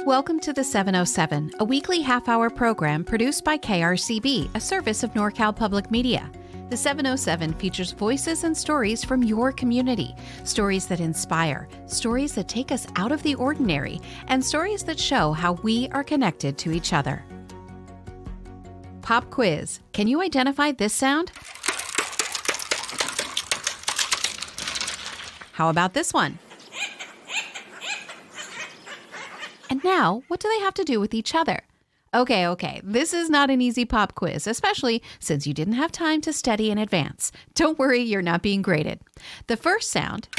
Welcome to the 707, a weekly half-hour program produced by KRCB, a service of NorCal Public Media. The 707 features voices and stories from your community, stories that inspire, stories that take us out of the ordinary, and stories that show how we are connected to each other. Pop quiz. Can you identify this sound? How about this one? And now, what do they have to do with each other? Okay, this is not an easy pop quiz, especially since you didn't have time to study in advance. Don't worry, you're not being graded. The first sound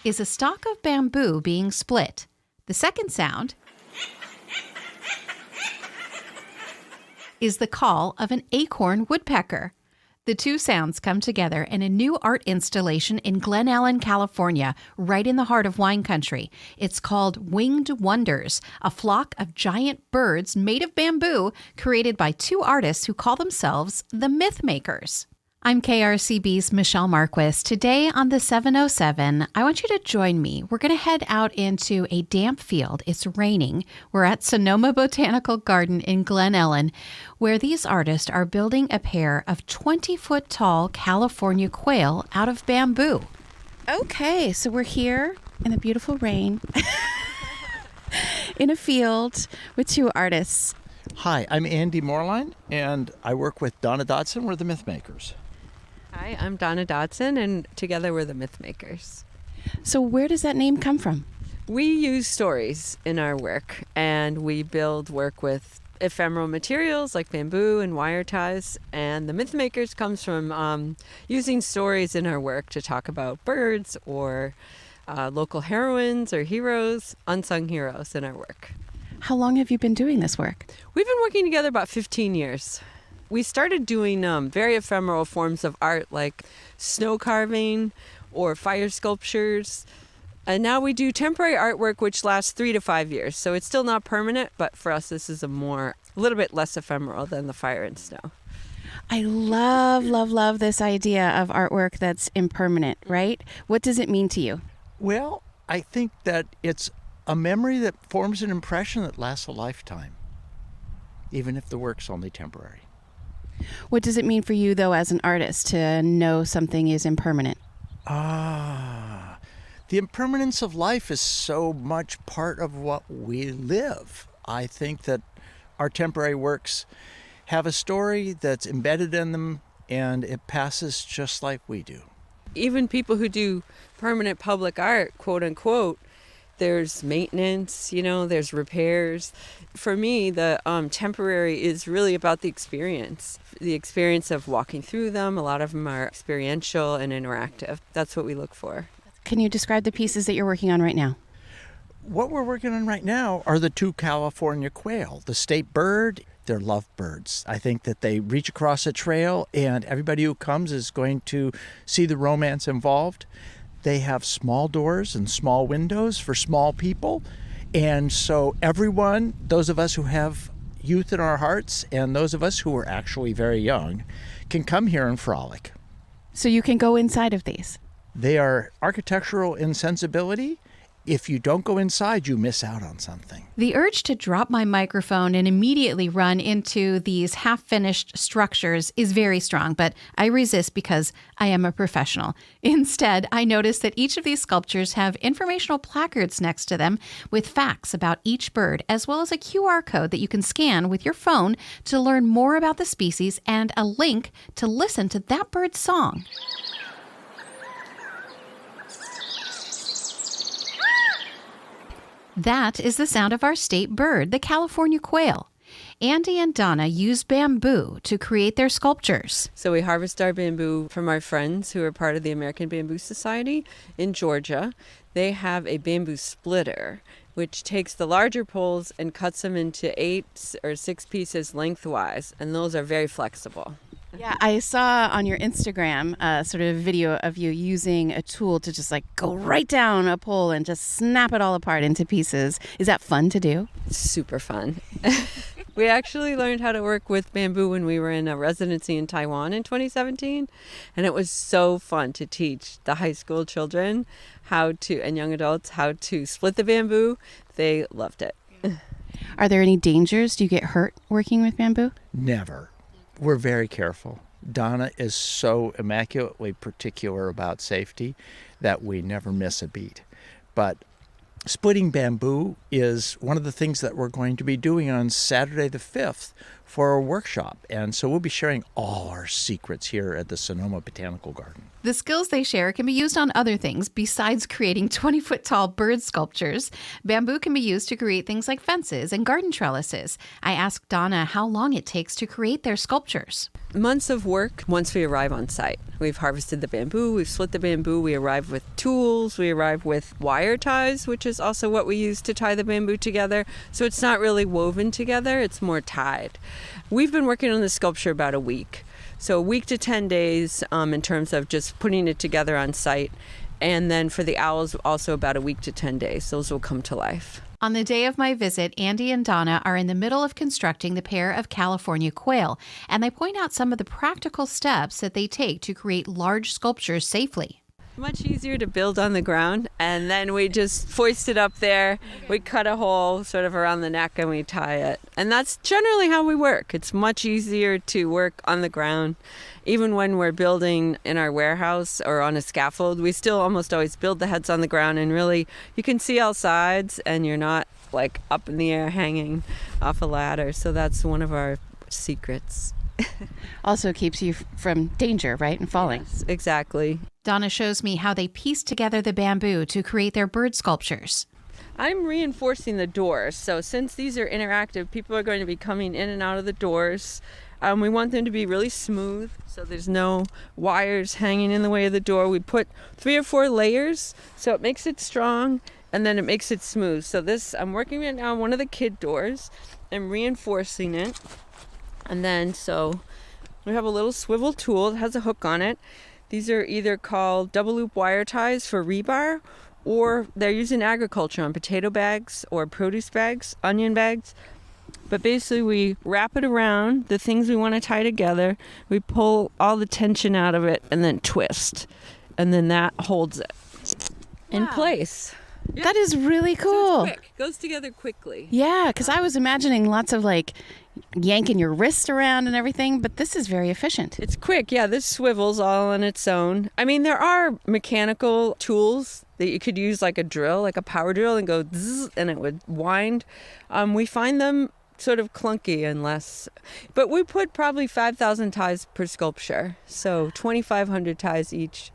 is a stalk of bamboo being split. The second sound is the call of an acorn woodpecker. The two sounds come together in a new art installation in Glen Ellen, California, right in the heart of wine country. It's called Winged Wonders, a flock of giant birds made of bamboo created by two artists who call themselves the Myth Makers. I'm KRCB's Michelle Marquis. Today on the 707, I want you to join me. We're going to head out into a damp field. It's raining. We're at Sonoma Botanical Garden in Glen Ellen, where these artists are building a pair of 20-foot-tall California quail out of bamboo. Okay, so we're here in the beautiful rain in a field with two artists. Hi, I'm Andy Moerlein, and I work with Donna Dodson. We're the Myth Makers. Hi, I'm Donna Dodson, and together we're the Myth Makers. So where does that name come from? We use stories in our work, and we build work with ephemeral materials like bamboo and wire ties. And the Myth Makers comes from using stories in our work to talk about birds or local heroines or heroes, unsung heroes in our work. How long have you been doing this work? We've been working together about 15 years. We started doing very ephemeral forms of art like snow carving or fire sculptures. And now we do temporary artwork, which lasts 3 to 5 years. So it's still not permanent, but for us, this is a little bit less ephemeral than the fire and snow. I love this idea of artwork that's impermanent, right? What does it mean to you? Well, I think that it's a memory that forms an impression that lasts a lifetime, even if the work's only temporary. What does it mean for you, though, as an artist, to know something is impermanent? The impermanence of life is so much part of what we live. I think that our temporary works have a story that's embedded in them, and it passes just like we do. Even people who do permanent public art, quote unquote, there's maintenance, there's repairs. For me, the temporary is really about the experience of walking through them. A lot of them are experiential and interactive. That's what we look for. Can you describe the pieces that you're working on right now? What we're working on right now are the two California quail, the state bird. They're lovebirds. I think that they reach across a trail, and everybody who comes is going to see the romance involved. They have small doors and small windows for small people. And so everyone, those of us who have youth in our hearts and those of us who are actually very young, can come here and frolic. So you can go inside of these? They are architectural insensibility. If you don't go inside, you miss out on something. The urge to drop my microphone and immediately run into these half-finished structures is very strong, but I resist because I am a professional. Instead, I notice that each of these sculptures have informational placards next to them with facts about each bird, as well as a QR code that you can scan with your phone to learn more about the species and a link to listen to that bird's song. That is the sound of our state bird, the California quail. Andy and Donna use bamboo to create their sculptures. So we harvest our bamboo from our friends who are part of the American Bamboo Society in Georgia. They have a bamboo splitter, which takes the larger poles and cuts them into 8 or 6 pieces lengthwise, and those are very flexible. Yeah, I saw on your Instagram sort of a video of you using a tool to just go right down a pole and just snap it all apart into pieces. Is that fun to do? It's super fun. We actually learned how to work with bamboo when we were in a residency in Taiwan in 2017. And it was so fun to teach the high school children and young adults how to split the bamboo. They loved it. Are there any dangers? Do you get hurt working with bamboo? Never. We're very careful. Donna is so immaculately particular about safety that we never miss a beat. But splitting bamboo is one of the things that we're going to be doing on Saturday the 5th for a workshop. And so we'll be sharing all our secrets here at the Sonoma Botanical Garden. The skills they share can be used on other things besides creating 20-foot-tall bird sculptures. Bamboo can be used to create things like fences and garden trellises. I asked Donna how long it takes to create their sculptures. Months of work once we arrive on site. We've harvested the bamboo, we've split the bamboo, we arrive with tools, we arrive with wire ties, which is also what we use to tie the bamboo together. So it's not really woven together, it's more tied. We've been working on the sculpture about a week. So a week to 10 days in terms of just putting it together on site. And then for the owls, also about a week to 10 days. Those will come to life. On the day of my visit, Andy and Donna are in the middle of constructing the pair of California quail, and they point out some of the practical steps that they take to create large sculptures safely. Much easier to build on the ground, and then we just foist it up there. We cut a hole sort of around the neck and we tie it. And that's generally how we work. It's much easier to work on the ground. Even when we're building in our warehouse or on a scaffold, we still almost always build the heads on the ground, and really you can see all sides and you're not like up in the air hanging off a ladder. So that's one of our secrets. Also keeps you from danger, right, and falling. Yes, exactly. Donna shows me how they piece together the bamboo to create their bird sculptures. I'm reinforcing the doors. So since these are interactive, people are going to be coming in and out of the doors. We want them to be really smooth, so there's no wires hanging in the way of the door. We put 3 or 4 layers, so it makes it strong, and then it makes it smooth. So this, I'm working right now on one of the kid doors and reinforcing it. And then so we have a little swivel tool that has a hook on it. These are either called double loop wire ties for rebar, or they're used in agriculture on potato bags or produce bags, onion bags. But basically we wrap it around the things we want to tie together. We pull all the tension out of it and then twist. And then that holds it in place. Yeah. That is really cool. So it's quick. Goes together quickly. Yeah, because I was imagining lots of like yanking your wrist around and everything, but this is very efficient. It's quick. Yeah, this swivels all on its own. I mean, there are mechanical tools that you could use, like a drill, like a power drill, and go zzz, and it would wind. We find them sort of clunky and less, but we put probably 5,000 ties per sculpture, so 2,500 ties each.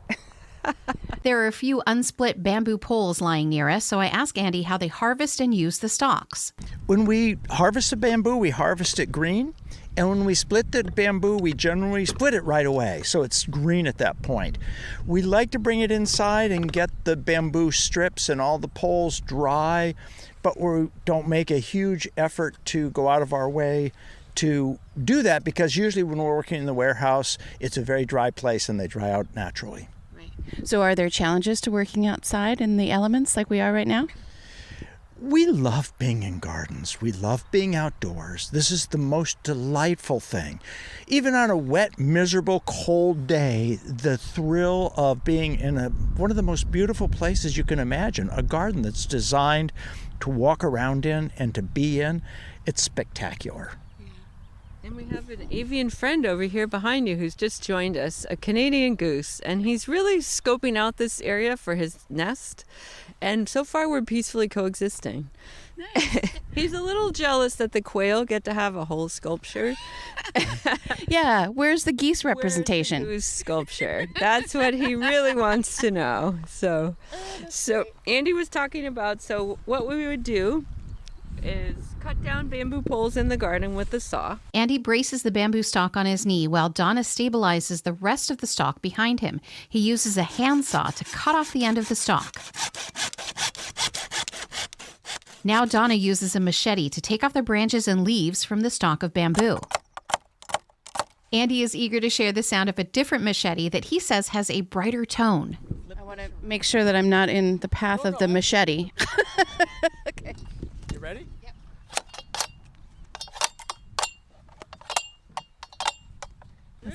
There are a few unsplit bamboo poles lying near us, so I ask Andy how they harvest and use the stalks. When we harvest the bamboo, we harvest it green. And when we split the bamboo, we generally split it right away, so it's green at that point. We like to bring it inside and get the bamboo strips and all the poles dry, but we don't make a huge effort to go out of our way to do that, because usually when we're working in the warehouse, it's a very dry place and they dry out naturally. So are there challenges to working outside in the elements like we are right now? We love being in gardens. We love being outdoors. This is the most delightful thing. Even on a wet, miserable, cold day, the thrill of being in one of the most beautiful places you can imagine, a garden that's designed to walk around in and to be in, it's spectacular. And we have an avian friend over here behind you who's just joined us, a Canadian goose, and he's really scoping out this area for his nest. And so far we're peacefully coexisting. Nice. He's a little jealous that the quail get to have a whole sculpture. Yeah, where's the geese representation? Where's the goose sculpture? That's what he really wants to know. So Andy was talking about, so what we would do is cut down bamboo poles in the garden with the saw. Andy braces the bamboo stalk on his knee while Donna stabilizes the rest of the stalk behind him. He uses a handsaw to cut off the end of the stalk. Now Donna uses a machete to take off the branches and leaves from the stalk of bamboo. Andy is eager to share the sound of a different machete that he says has a brighter tone. I want to make sure that I'm not in the path of the machete. Okay. You ready? Yep.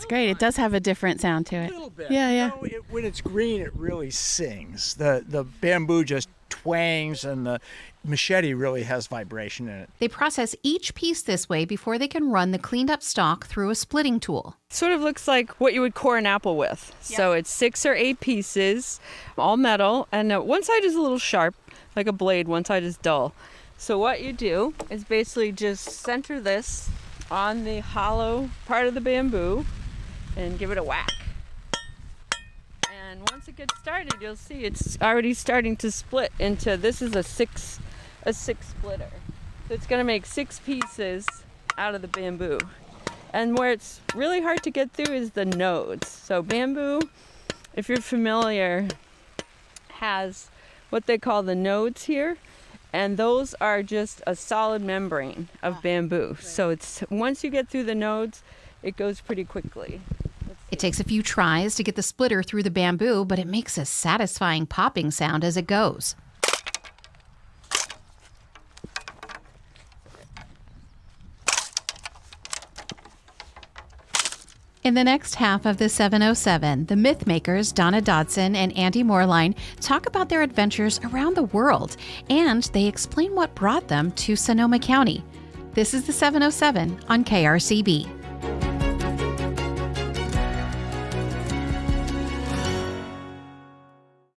That's great. It does have a different sound to it. A little bit. Yeah, yeah. When it's green, it really sings. The bamboo just twangs, and the machete really has vibration in it. They process each piece this way before they can run the cleaned up stalk through a splitting tool. Sort of looks like what you would core an apple with. Yep. So it's 6 or 8 pieces, all metal, and one side is a little sharp, like a blade, one side is dull. So what you do is basically just center this on the hollow part of the bamboo and give it a whack. And once it gets started, you'll see it's already starting to split into, this is a six splitter. So it's going to make 6 pieces out of the bamboo. And where it's really hard to get through is the nodes. So bamboo, if you're familiar, has what they call the nodes here. And those are just a solid membrane of bamboo. So it's once you get through the nodes, it goes pretty quickly. It takes a few tries to get the splitter through the bamboo, but it makes a satisfying popping sound as it goes. In the next half of the 707, the myth makers Donna Dodson and Andy Moerlein talk about their adventures around the world, and they explain what brought them to Sonoma County. This is the 707 on KRCB.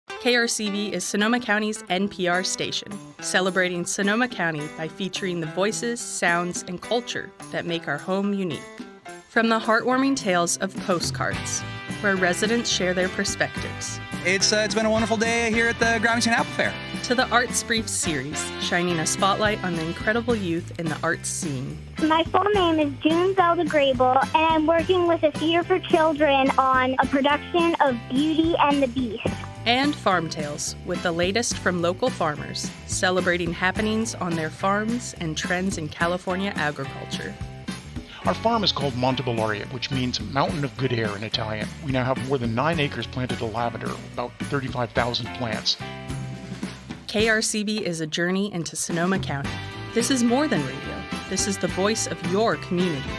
KRCB is Sonoma County's NPR station, celebrating Sonoma County by featuring the voices, sounds, and culture that make our home unique. From the heartwarming tales of postcards, where residents share their perspectives. It's been a wonderful day here at the Groundington Apple Fair. To the Arts Brief series, shining a spotlight on the incredible youth in the arts scene. My full name is June Zelda Grable, and I'm working with a theater for children on a production of Beauty and the Beast. And Farm Tales, with the latest from local farmers, celebrating happenings on their farms and trends in California agriculture. Our farm is called Monte Balauria, which means Mountain of Good Air in Italian. We now have more than 9 acres planted of lavender, about 35,000 plants. KRCB is a journey into Sonoma County. This is more than radio. This is the voice of your community.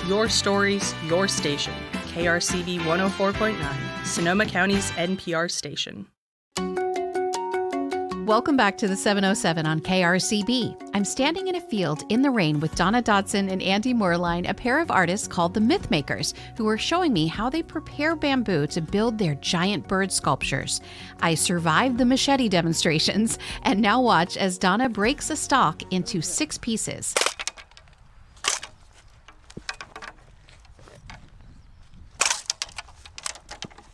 Your stories, your station. KRCB 104.9, Sonoma County's NPR station. Welcome back to the 707 on KRCB. I'm standing in a field in the rain with Donna Dodson and Andy Moerlein, a pair of artists called the Myth Makers, who are showing me how they prepare bamboo to build their giant bird sculptures. I survived the machete demonstrations and now watch as Donna breaks a stalk into 6 pieces.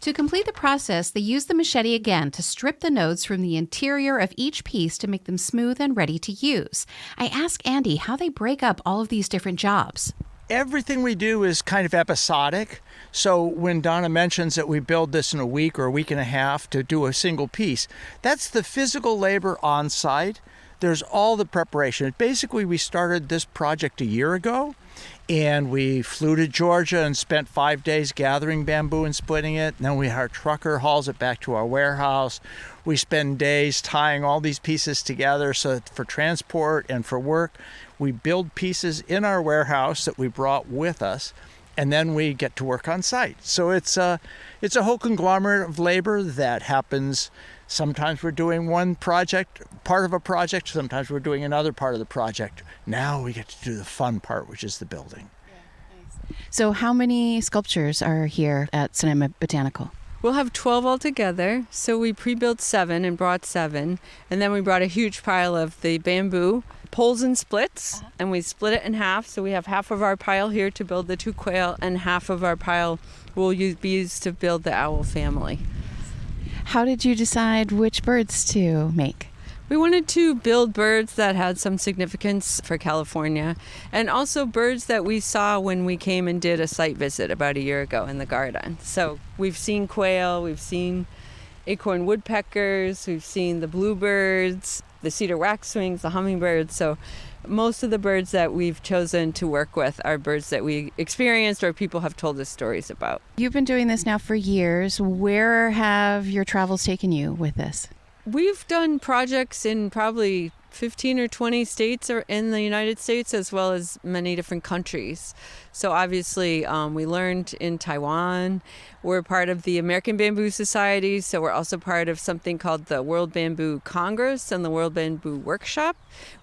To complete the process, they use the machete again to strip the nodes from the interior of each piece to make them smooth and ready to use. I ask Andy how they break up all of these different jobs. Everything we do is kind of episodic. So when Donna mentions that we build this in a week or a week and a half to do a single piece, that's the physical labor on site. There's all the preparation. Basically, we started this project a year ago, and we flew to Georgia and spent 5 days gathering bamboo and splitting it. And then our trucker hauls it back to our warehouse. We spend days tying all these pieces together so that for transport and for work. We build pieces in our warehouse that we brought with us, and then we get to work on site. So it's a whole conglomerate of labor that happens. Sometimes we're doing one project, part of a project. Sometimes we're doing another part of the project. Now we get to do the fun part, which is the building. Yeah, nice. So how many sculptures are here at Sonoma Botanical? We'll have 12 altogether. So we pre-built 7 and brought 7. And then we brought a huge pile of the bamboo poles and splits, and we split it in half. So we have half of our pile here to build the 2 quail, and half of our pile will be used to build the owl family. How did you decide which birds to make? We wanted to build birds that had some significance for California, and also birds that we saw when we came and did a site visit about a year ago in the garden. So we've seen quail, we've seen acorn woodpeckers, we've seen the bluebirds, the cedar waxwings, the hummingbirds. So most of the birds that we've chosen to work with are birds that we experienced or people have told us stories about. You've been doing this now for years. Where have your travels taken you with this? We've done projects in probably 15 or 20 states are in the United States, as well as many different countries. So obviously we learned in Taiwan. We're part of the American Bamboo Society, so we're also part of something called the World Bamboo Congress and the World Bamboo Workshop.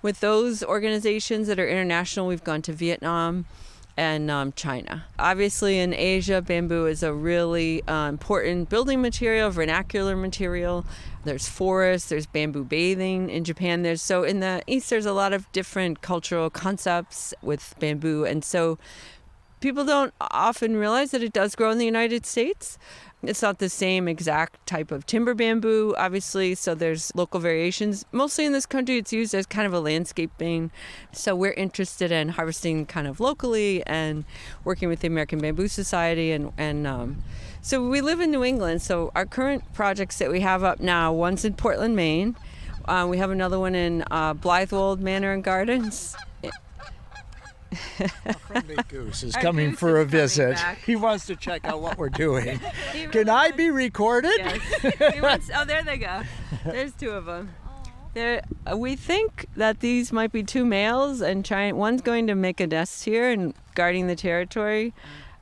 With those organizations that are international, we've gone to Vietnam and China. Obviously in Asia, bamboo is a really important building material, vernacular material. There's forests, there's bamboo bathing in Japan. So in the East, there's a lot of different cultural concepts with bamboo. And so people don't often realize that it does grow in the United States. It's not the same exact type of timber bamboo, obviously, so there's local variations. Mostly in this country, it's used as kind of a landscaping. So we're interested in harvesting kind of locally and working with the American Bamboo Society. And so we live in New England, so our current projects that we have up now, one's in Portland, Maine. We have another one in Blythewold Manor and Gardens. Friendly Goose is coming for a visit. He wants to check out what we're doing. Can I be recorded? Yes. Oh, there they go. There's two of them. We think that these might be two males, and one's going to make a nest here and guarding the territory.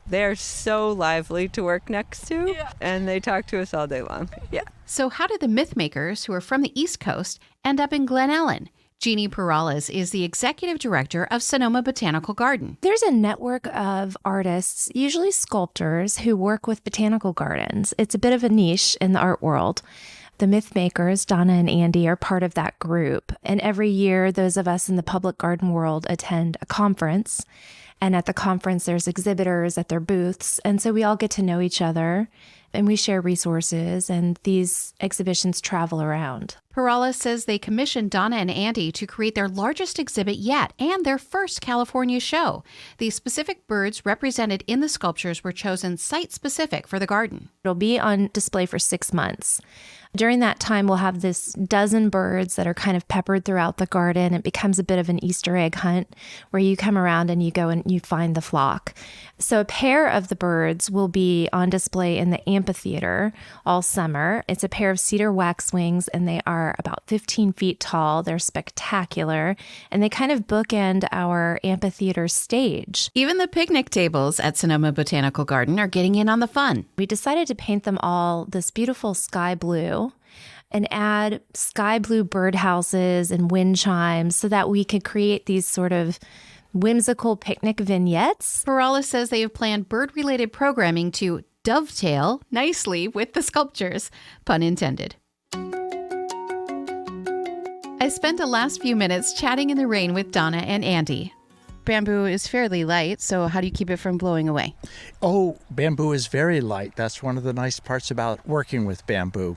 They're so lively to work next to, and they talk to us all day long. Yeah. So how did the myth makers, who are from the East Coast, end up in Glen Ellen? Jeannie Perales is the executive director of Sonoma Botanical Garden. There's a network of artists, usually sculptors, who work with botanical gardens. It's a bit of a niche in the art world. The myth makers, Donna and Andy, are part of that group. And every year, those of us in the public garden world attend a conference. And at the conference, there's exhibitors at their booths. And so we all get to know each other, and we share resources, and these exhibitions travel around. Perales says they commissioned Donna and Andy to create their largest exhibit yet and their first California show. The specific birds represented in the sculptures were chosen site-specific for the garden. It'll be on display for 6 months. During that time, we'll have this dozen birds that are kind of peppered throughout the garden. It becomes a bit of an Easter egg hunt where you come around and you go and you find the flock. So a pair of the birds will be on display in the amphitheater all summer. It's a pair of cedar waxwings, and they are about 15 feet tall. They're spectacular, and they kind of bookend our amphitheater stage. Even the picnic tables at Sonoma Botanical Garden are getting in on the fun. We decided to paint them all this beautiful sky blue and add sky blue birdhouses and wind chimes so that we could create these sort of whimsical picnic vignettes. Perales says they have planned bird-related programming to dovetail nicely with the sculptures, pun intended. I spent the last few minutes chatting in the rain with Donna and Andy. Bamboo is fairly light, so how do you keep it from blowing away? Oh, bamboo is very light. That's one of the nice parts about working with bamboo.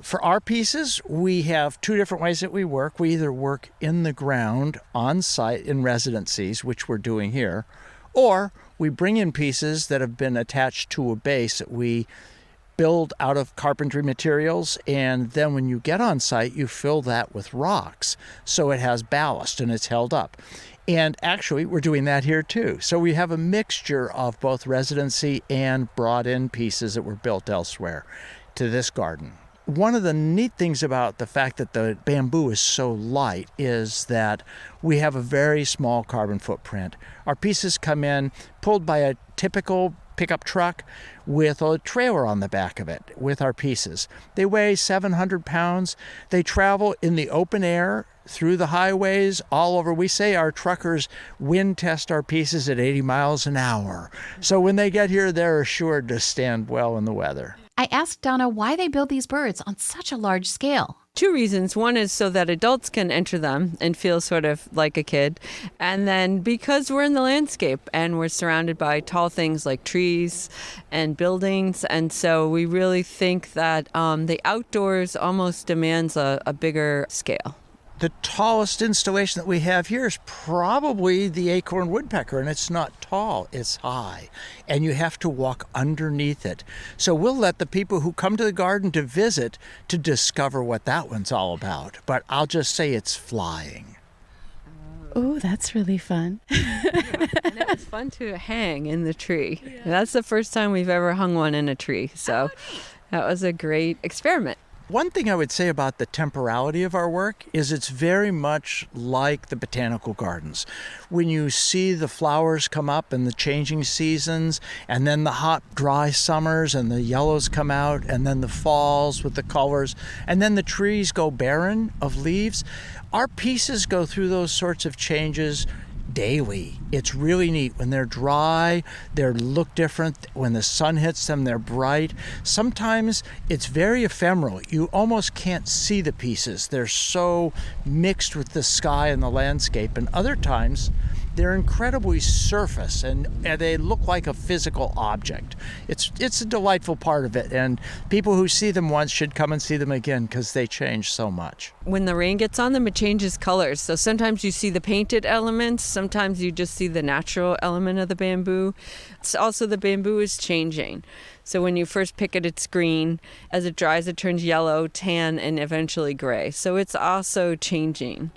For our pieces, we have two different ways that we work. We either work in the ground, on site, in residencies, which we're doing here, or we bring in pieces that have been attached to a base that we build out of carpentry materials, and then when you get on site, you fill that with rocks so it has ballast and it's held up. And actually, we're doing that here too. So we have a mixture of both residency and brought-in pieces that were built elsewhere to this garden. One of the neat things about the fact that the bamboo is so light is that we have a very small carbon footprint. Our pieces come in pulled by a typical pickup truck with a trailer on the back of it with our pieces. They weigh 700 pounds. They travel in the open air through the highways all over. We say our truckers wind test our pieces at 80 miles an hour. So when they get here, they're assured to stand well in the weather. I asked Donna why they build these birds on such a large scale. Two reasons. One is so that adults can enter them and feel sort of like a kid. And then because we're in the landscape and we're surrounded by tall things like trees and buildings. And so we really think that the outdoors almost demands a bigger scale. The tallest installation that we have here is probably the acorn woodpecker, and it's not tall, it's high, and you have to walk underneath it. So we'll let the people who come to the garden to visit to discover what that one's all about, but I'll just say it's flying. Oh, that's really fun. And it was fun to hang in the tree. Yeah. That's the first time we've ever hung one in a tree, so that was a great experiment. One thing I would say about the temporality of our work is it's very much like the botanical gardens. When you see the flowers come up in the changing seasons, and then the hot, dry summers, and the yellows come out, and then the falls with the colors, and then the trees go barren of leaves, our pieces go through those sorts of changes daily. It's really neat. When they're dry, they look different. When the sun hits them, they're bright. Sometimes it's very ephemeral. You almost can't see the pieces. They're so mixed with the sky and the landscape. And other times, they're incredibly surface and they look like a physical object. It's a delightful part of it, and people who see them once should come and see them again because they change so much. When the rain gets on them, it changes colors. So sometimes you see the painted elements, sometimes you just see the natural element of the bamboo. It's also, the bamboo is changing. So when you first pick it, it's green. As it dries, it turns yellow, tan, and eventually gray. So it's also changing.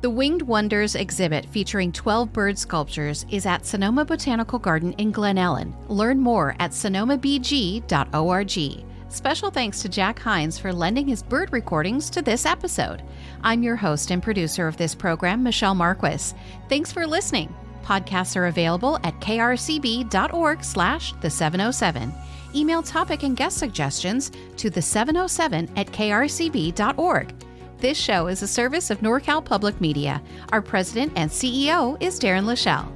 The Winged Wonders exhibit featuring 12 bird sculptures is at Sonoma Botanical Garden in Glen Ellen. Learn more at sonomabg.org. Special thanks to Jack Hines for lending his bird recordings to this episode. I'm your host and producer of this program, Michelle Marquis. Thanks for listening. Podcasts are available at krcb.org/the707. Email topic and guest suggestions to the707@krcb.org. This show is a service of NorCal Public Media. Our president and CEO is Darren Lachelle.